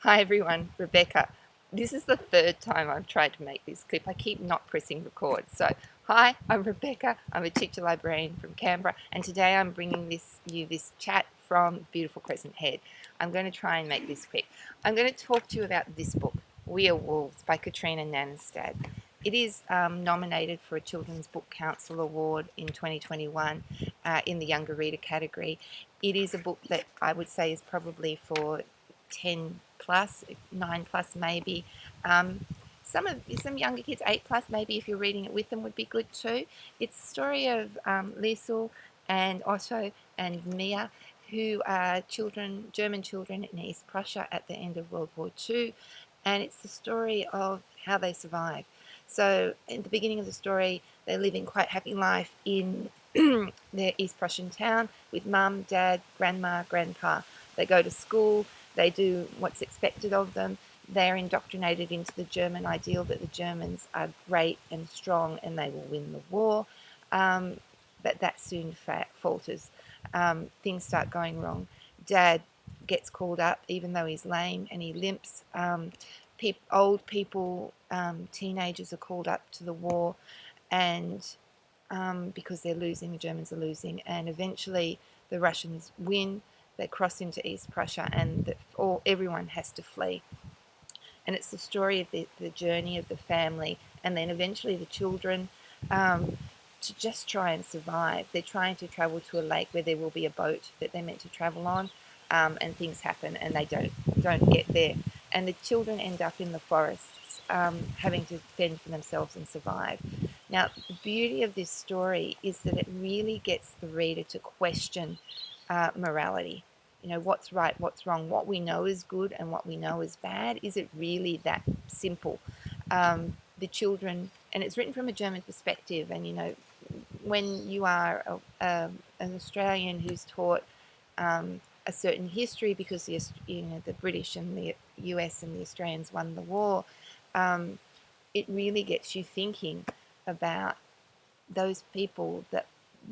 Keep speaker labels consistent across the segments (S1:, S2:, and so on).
S1: Hi everyone, Rebecca. This is the third time I've tried to make this clip. I keep not pressing record. So, hi, I'm Rebecca. I'm a teacher librarian from Canberra, and today I'm bringing you this chat from beautiful Crescent Head. I'm going to try and make this quick. I'm going to talk to you about this book, We Are Wolves by Katrina Nannestad. It is nominated for a Children's Book Council Award in 2021 in the Younger Reader category. It is a book that I would say is probably for 10 plus, 9 plus maybe. Some younger kids, 8 plus maybe, if you're reading it with them, would be good too. It's the story of Liesl and Otto and Mia, who are German children in East Prussia at the end of World War II, and it's the story of how they survive. So in the beginning of the story, they live in quite happy life in their East Prussian town with mum, dad, grandma, grandpa. They go to school, they do what's expected of them. They're indoctrinated into the German ideal that the Germans are great and strong and they will win the war. But that soon falters. Things start going wrong. Dad gets called up even though he's lame and he limps. Old people, teenagers are called up to the war, and because they're losing, the Germans are losing, and eventually the Russians win. They cross into East Prussia, and everyone has to flee. And it's the story of the journey of the family, and then eventually the children, to just try and survive. They're trying to travel to a lake where there will be a boat that they're meant to travel on, and things happen, and they don't get there. And the children end up in the forests, having to fend for themselves and survive. Now, the beauty of this story is that it really gets the reader to question morality. You know, what's right, what's wrong, what we know is good and what we know is bad. Is it really that simple? The children, and it's written from a German perspective, and when you are an Australian who's taught a certain history because the British and the US and the Australians won the war, it really gets you thinking about those people that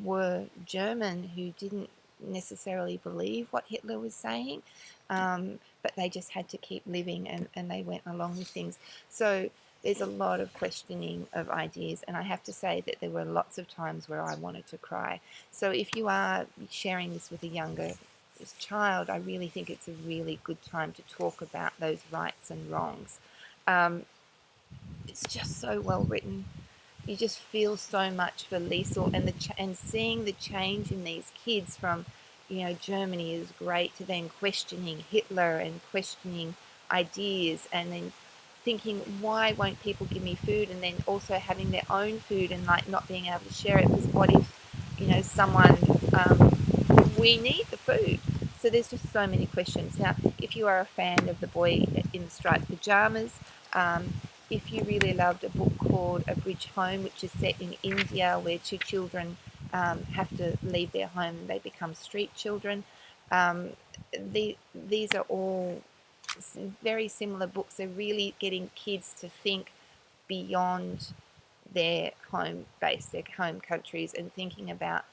S1: were German who didn't necessarily believe what Hitler was saying, but they just had to keep living, and they went along with things. So there's a lot of questioning of ideas, and I have to say that there were lots of times where I wanted to cry. So if you are sharing this with a younger child, I really think it's a really good time to talk about those rights and wrongs. It's just so well written. You just feel so much for Liesl, and seeing the change in these kids from, Germany is great, to then questioning Hitler and questioning ideas, and then thinking, why won't people give me food? And then also having their own food and like not being able to share it, because what if, someone, we need the food. So there's just so many questions. Now, if you are a fan of the boy in the striped pajamas, if you really loved a book called A Bridge Home, which is set in India, where two children have to leave their home and they become street children, these are all very similar books. They're really getting kids to think beyond their home base, their home countries, and thinking about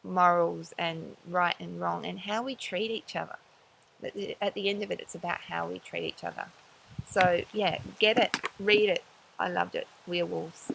S1: morals and right and wrong and how we treat each other. At the end of it, it's about how we treat each other. So, yeah, get it, read it. I loved it. We Are Wolves.